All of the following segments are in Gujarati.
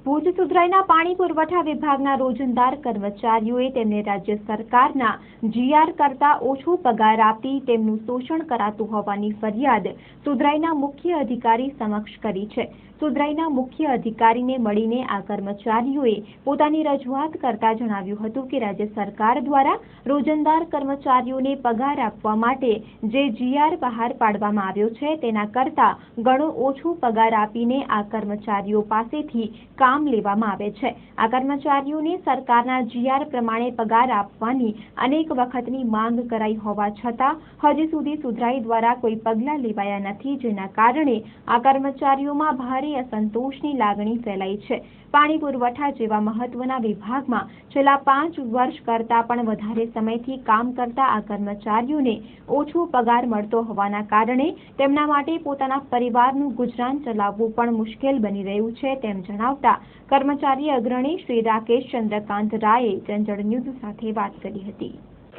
ભુજ સુધરાઈના પાણી પુરવઠા વિભાગના રોજંદાર કર્મચારીઓએ તેમને રાજ્ય સરકારના જીઆર કરતા ઓછો પગાર આપી તેમનું શોષણ કરાતું હોવાની ફરિયાદ સુધરાઈના મુખ્ય અધિકારી સમક્ષ કરી છે। સુધરાઈના મુખ્ય અધિકારીને મળીને આ કર્મચારીઓએ પોતાની રજૂઆત કરતા જણાવ્યું હતું કે રાજ્ય સરકાર દ્વારા રોજંદાર કર્મચારીઓને પગાર આપવા માટે જે જીઆર બહાર પાડવામાં આવ્યો છે તેના કરતા ઘણો ઓછો પગાર આપીને આ કર્મચારીઓ પાસેથી કામ લેવામાં આવે છે। આ કર્મચારીઓને સરકારના જીઆર પ્રમાણે પગાર આપવાની અનેક વખતની માંગ કરાઈ હોવા છતાં હજી સુધી સુધરાઈ દ્વારા કોઈ પગલાં લેવાયા નથી, જેના કારણે આ કર્મચારીઓમાં ભારે असंतोषની લાગણી ફેલાઈ છે। પાણી પુરવઠા જેવા મહત્વના વિભાગમાં છેલ્લા 5 વર્ષ કરતા પણ વધારે સમયથી કામ કરતા આ કર્મચારીઓને ઓછો પગાર મળતો હોવાના કારણે તેમના માટે પોતાના પરિવારનું ગુજરાન ચલાવવું પણ મુશ્કેલ બની રહ્યું છે તેમ જણાવતા કર્મચારી અગ્રણી શ્રી રાકેશ ચંદ્રકાંત રાયે ચંચળ ન્યૂઝ સાથે વાત કરી હતી।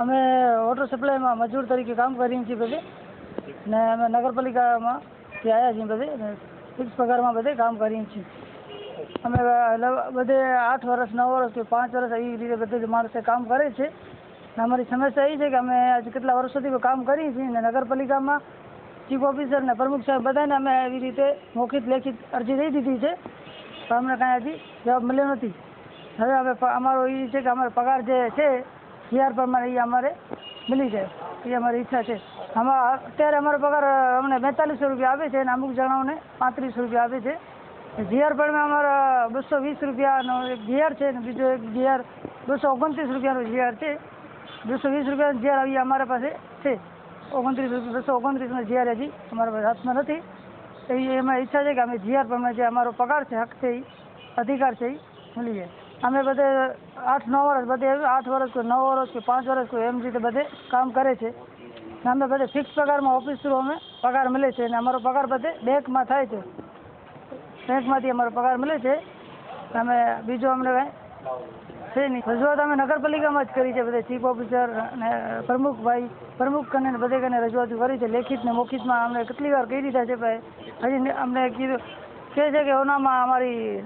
અમે વોટર સપ્લાયમાં મજૂર તરીકે કામ કરીએ છીએ બધે ને અમે નગરપાલિકામાં આવ્યા છીએ બધે ફિક્સ પગારમાં બધે કામ કરીએ છીએ। અમે બધે 8 વર્ષ 9 વર્ષ કે 5 વર્ષ એવી રીતે બધે માણસે કામ કરે છે। અમારી સમસ્યા એ છે કે અમે આજે કેટલા વર્ષોથી કામ કરીએ છીએ ને નગરપાલિકામાં ચીફ ઓફિસર ને પ્રમુખ સાહેબ બધાને અમે એવી રીતે મૌખિક લેખિત અરજી દઈ દીધી છે, પણ અમને કાંઈ હજી જવાબ મળ્યો નથી। હવે અમારો એ છે કે અમારો પગાર જે છે જીઆર પ્રમાણે એ અમારે મળી જાય એ અમારી ઈચ્છા છે। અત્યારે અમારો પગાર અમને 4200 રૂપિયા આપે છે અને અમુક જણાઓને 3500 રૂપિયા આપે છે। જીઆર પણ અમારા 220 રૂપિયાનો એક જીઆર છે અને બીજો એક જીઆર 229 રૂપિયાનો જીઆર છે। 220 રૂપિયાનો જીઆર એ અમારા પાસે છે, 229નો જીઆર હજી અમારા પાસે હાથમાં નથી। એવી એમાં ઈચ્છા છે કે અમે જીઆર પ્રમાણે જે અમારો પગાર છે, હક છે, અધિકાર છે એ મળી જાય। અમે બધે 8-9 વર્ષ બધે 8 વર્ષ કોઈ 9 વર્ષ કોઈ 5 વર્ષ કોઈ એમ રીતે બધે કામ કરે છે। અમે બધે ફિક્સ પગારમાં ઓફિસ થ્રુ અમે પગાર મળે છે અને અમારો પગાર બધે બેંકમાં થાય છે, બેંકમાંથી અમારો પગાર મળે છે। અમે બીજો અમને કાંઈ છે નહીં। રજૂઆત અમે નગરપાલિકામાં જ કરી છે, બધે ચીફ ઓફિસર અને પ્રમુખ કને બધે કને રજૂઆત કરી છે, લેખિત ને મૌખિતમાં અમને કેટલી વાર કહી દીધા છે, ભાઈ હજી અમને કીધું કહે છે કે ઓનામાં અમારી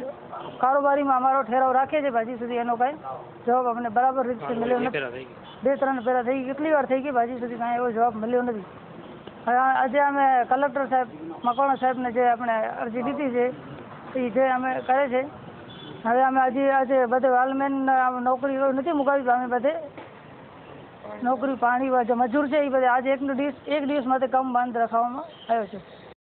કારોબારીમાં અમારો ઠેરાવ રાખે છે, હજી સુધી એનો કાંઈ જવાબ અમને બરાબર રીતે મળ્યો નથી। 2-3 ફેરા થઈ ગઈ, કેટલી વાર થઈ ગઈ, હજી સુધી કાંઈ એવો જવાબ મળ્યો નથી। આજે અમે કલેક્ટર સાહેબ મકવાણા સાહેબને જે આપણે અરજી દીધી છે એ જે અમે કરે છે। હવે અમે આજે બધે વાલમેન નોકરી નથી મુકાવી, અમે બધે નોકરી પાણી જે મજૂર છે એ બધે આજે એક દિવસ માટે કામ બંધ રાખવામાં આવ્યો છે।